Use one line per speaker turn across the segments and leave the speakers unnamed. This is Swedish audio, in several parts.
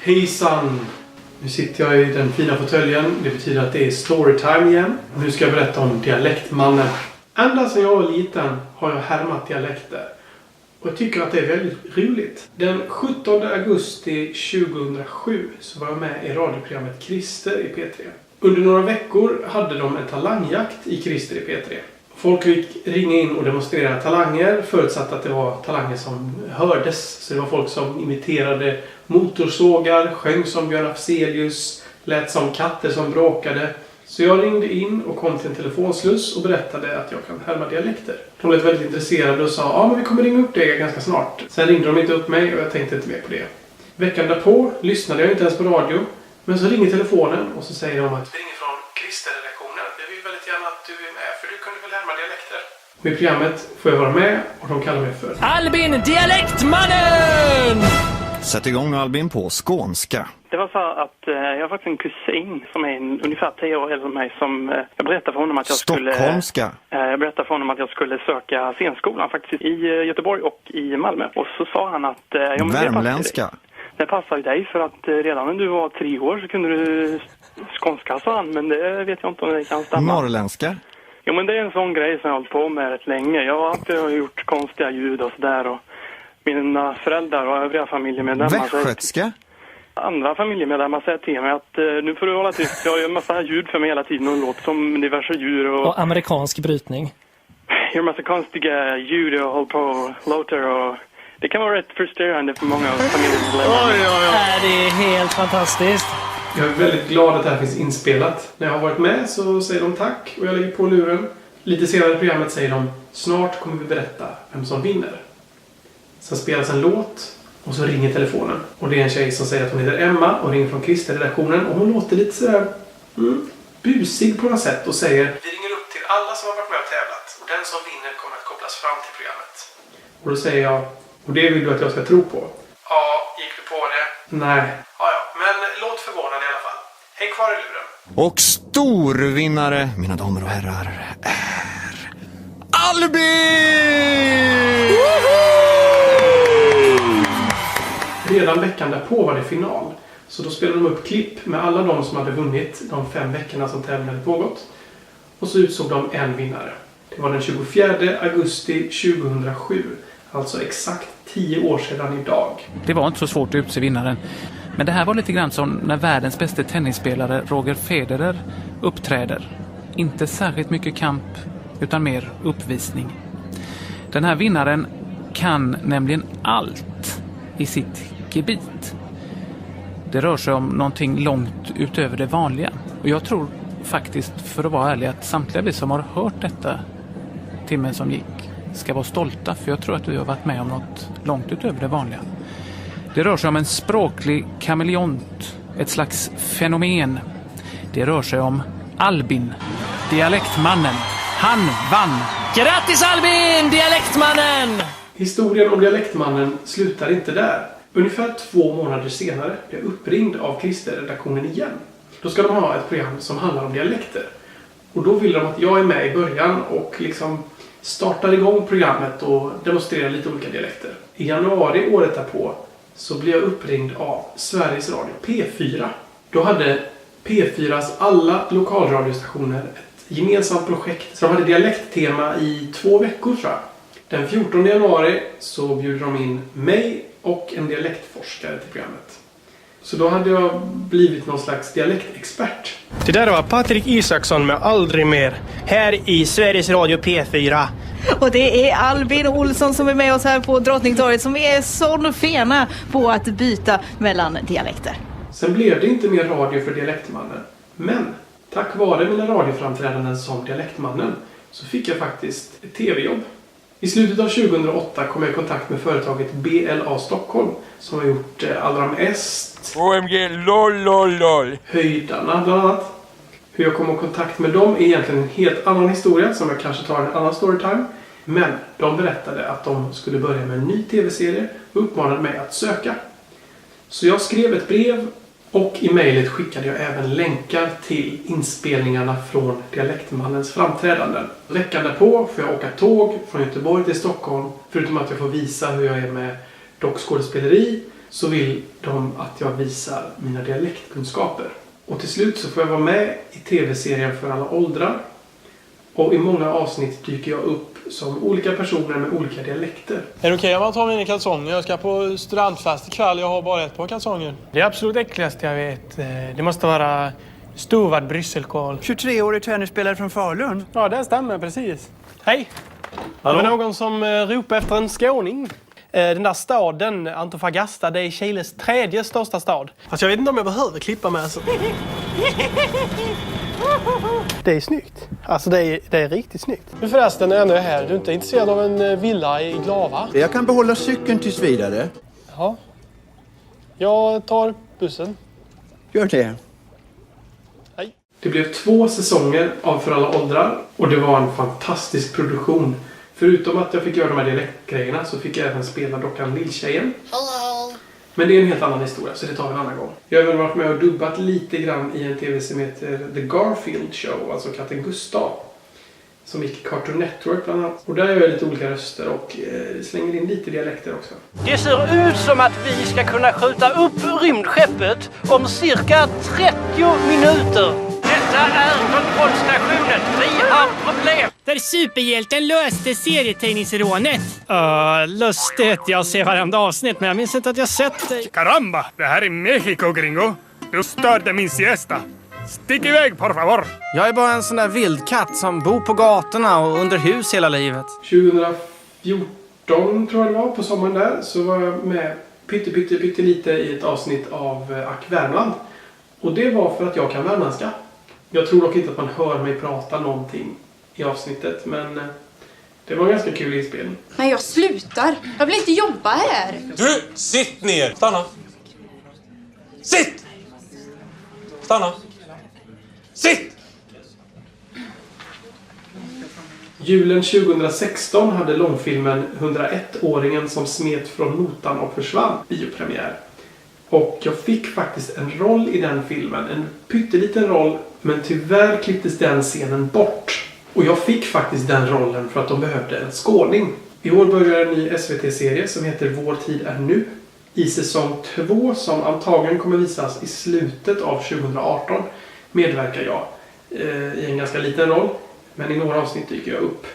Hejsan! Nu sitter jag i den fina fåtöljen. Det betyder att det är storytime igen. Nu ska jag berätta om Dialektmannen. Ända sedan jag var liten har jag härmat dialekter. Och jag tycker att det är väldigt roligt. Den 17 augusti 2007 så var jag med i radioprogrammet Christer i P3. Under några veckor hade de en talangjakt i Christer i P3. Folk fick ringa in och demonstrera talanger, förutsatt att det var talanger som hördes. Så det var folk som imiterade motorsågar, sjöng som Björn Afzelius, lät som katter som bråkade. Så jag ringde in och kom till en telefonsluss och berättade att jag kan härma dialekter. De blev väldigt intresserade och sa men vi kommer ringa upp dig ganska snart. Sen ringde de inte upp mig och jag tänkte inte mer på det. Veckan därpå lyssnade jag inte ens på radio. Men så ringer telefonen och så säger de att vi ringer från Christer-redaktionen. Vi vill väldigt gärna att du är med för du kunde väl härma dialekter. Och i programmet får jag vara med och de kallar mig för
Albin Dialektmannen!
Sätt igång Albin på skånska.
Det var så att jag har faktiskt en kusin som är ungefär 10 år äldre än mig som jag berättade för honom att jag
Stockholmska.
Jag berättade för honom att jag skulle söka scenskolan faktiskt i Göteborg och i Malmö. Och så sa han att
Värmländska.
Det passar ju dig för att redan när du var 3 år så kunde du skånska, sa han, men det vet jag inte om det kan stämma.
Norrländska.
Jo, men det är en sån grej som jag har hållit på med rätt länge. Jag har alltid gjort konstiga ljud och sådär och mina föräldrar och övriga familjemedlemmar.
Västgötska.
Andra familjemedlemmar säger till mig att nu får du hålla tyst. Jag gör en massa ljud för mig hela tiden och låter som diverse djur.
Och amerikansk brytning.
Jag gör en massa konstiga ljud och håller på och låter och det kan vara rätt frustrerande för många familjemedlemmar.
Det är helt fantastiskt.
Jag är väldigt glad att det här finns inspelat. När jag har varit med så säger de tack och jag lägger på luren. Lite senare i programmet säger de snart kommer vi berätta vem som vinner. Sen spelas en låt och så ringer telefonen. Och det är en tjej som säger att hon heter Emma och ringer från Christer-redaktionen. Och hon låter lite sådär busig på något sätt och säger vi ringer upp till alla som har varit med och tävlat. Och den som vinner kommer att kopplas fram till programmet. Och då säger jag, och det vill du att jag ska tro på? Ja, gick du på det? Nej. Ja, men låt förvånad i alla fall. Häng kvar i luren.
Och storvinnare, mina damer och herrar, är Albin!
Redan veckan därpå var det final. Så då spelade de upp klipp med alla de som hade vunnit de 5 veckorna som tävlingen hade pågått. Och så utsåg de en vinnare. Det var den 24 augusti 2007. Alltså exakt 10 år sedan idag.
Det var inte så svårt att utse vinnaren. Men det här var lite grann som när världens bästa tennisspelare Roger Federer uppträder. Inte särskilt mycket kamp utan mer uppvisning. Den här vinnaren kan nämligen allt i sitt gebit. Det rör sig om någonting långt utöver det vanliga. Och jag tror faktiskt, för att vara ärlig, att samtliga vi som har hört detta timmen som gick ska vara stolta. För jag tror att vi har varit med om något långt utöver det vanliga. Det rör sig om en språklig kameleont, ett slags fenomen. Det rör sig om Albin, Dialektmannen. Han vann!
Grattis Albin, Dialektmannen!
Historien om Dialektmannen slutar inte där. Ungefär 2 månader senare blir jag uppringd av Christer-redaktionen igen. Då ska de ha ett program som handlar om dialekter. Och då vill de att jag är med i början och liksom startar igång programmet och demonstrerar lite olika dialekter. I januari året därpå så blev jag uppringd av Sveriges Radio P4. Då hade P4s alla lokalradiostationer ett gemensamt projekt. Så de hade dialekttema i 2 veckor tror jag. Den 14 januari så bjuder de in mig och en dialektforskare till programmet. Så då hade jag blivit någon slags dialektexpert.
Det där var Patrik Isaksson med Aldrig mer. Här i Sveriges Radio P4.
Och det är Albin Olsson som är med oss här på Drottningtorget som är så fena på att byta mellan dialekter.
Sen blev det inte mer radio för Dialektmannen. Men tack vare mina radioframträdanden som Dialektmannen så fick jag faktiskt ett tv-jobb. I slutet av 2008 kom jag i kontakt med företaget BLA Stockholm som har gjort allra mest
OMG LOL
Höjdarna bland annat. Hur jag kom i kontakt med dem är egentligen en helt annan historia som jag kanske tar en annan storytime. Men de berättade att de skulle börja med en ny tv-serie och uppmanade mig att söka. Så jag skrev ett brev och i mejlet skickade jag även länkar till inspelningarna från Dialektmannens framträdanden. Veckan därpå får jag åka tåg från Göteborg till Stockholm. Förutom att jag får visa hur jag är med dockskådespeleri så vill de att jag visar mina dialektkunskaper. Och till slut så får jag vara med i tv-serien för alla åldrar. Och i många avsnitt dyker jag upp som olika personer med olika dialekter.
Är det okej om man tar mina kalsonger? Jag ska på studentfest ikväll. Jag har bara ett par kalsonger. Det är absolut äckligaste jag vet. Det måste vara stuvad brysselkål.
23-årig tennisspelare från Falun.
Ja, det stämmer precis. Hej! Hallå? Det var någon som ropade efter en skåning. Den där staden, Antofagasta, det är Chiles 3:e största stad. Fast jag vet inte om jag behöver klippa med så. Det är snyggt. Alltså det är riktigt snyggt. Men förresten, när jag ändå är här, du är inte intresserad av en villa i Glava?
Jag kan behålla cykeln tills vidare.
Ja. Jag tar bussen.
Gör det.
Hej.
Det blev 2 säsonger av För alla åldrar och det var en fantastisk produktion. Förutom att jag fick göra de här direktgrejerna så fick jag även spela dockan Lilltjejen. Men det är en helt annan historia så det tar vi en annan gång. Jag har även varit med och dubbat lite grann i en tv som heter The Garfield Show, alltså katten Gustav. Som gick i Cartoon Network bland annat. Och där gör jag lite olika röster och slänger in lite dialekter också.
Det ser ut som att vi ska kunna skjuta upp rymdskeppet om cirka 30 minuter. Detta är kontrollstationen. Vi har problem.
Där superhjälten löste serietidningsrånet. Lustigt. Jag ser varenda avsnitt men jag minns inte att jag sett dig.
Caramba, det här är Mexico, gringo. Du störde min siesta. Stick iväg, por favor.
Jag är bara en sån där vildkatt som bor på gatorna och under hus hela livet.
2014 tror jag det var, på sommaren där, så var jag med pyttelite i ett avsnitt av Ack Värmland. Och det var för att jag kan värmländska. Jag tror dock inte att man hör mig prata någonting i avsnittet, men det var en ganska kul inspelning.
Men jag slutar. Jag vill inte jobba här.
Du, sitt ner. Stanna. Sitt! Stanna. Sitt!
Julen 2016 hade långfilmen 101-åringen som smet från notan och försvann biopremiär. Och jag fick faktiskt en roll i den filmen. En pytteliten roll, men tyvärr klipptes den scenen bort. Och jag fick faktiskt den rollen för att de behövde en skåning. I år börjar en ny SVT-serie som heter Vår tid är nu. I säsong 2, som antagligen kommer visas i slutet av 2018, medverkar jag i en ganska liten roll. Men i några avsnitt dyker jag upp.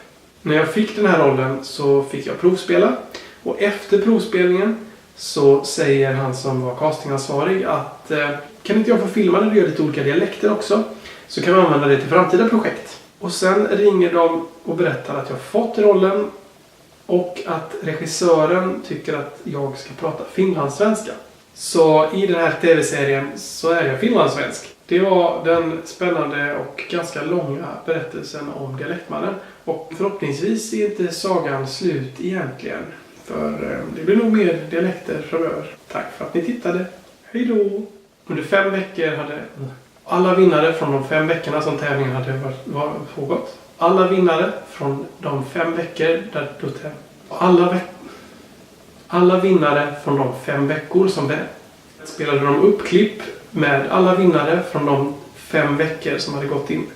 När jag fick den här rollen så fick jag provspela. Och efter provspelningen så säger han som var castingansvarig att kan inte jag få filma när du gör lite olika dialekter också? Så kan vi använda det till framtida projekt. Och sen ringer de och berättar att jag fått rollen och att regissören tycker att jag ska prata finlandssvenska. Så i den här tv-serien så är jag finlandssvensk. Det var den spännande och ganska långa berättelsen om Dialektmannen. Och förhoppningsvis är inte sagan slut egentligen. För det blir nog mer dialekter framöver. Tack för att ni tittade. Hej då! Under 5 veckor hade alla vinnare från de 5 veckorna som tävlingen hade pågått. Alla vinnare från de 5 veckor där alla vinnare från de 5 veckor som spelade de upp klipp med alla vinnare från de 5 veckor som hade gått in.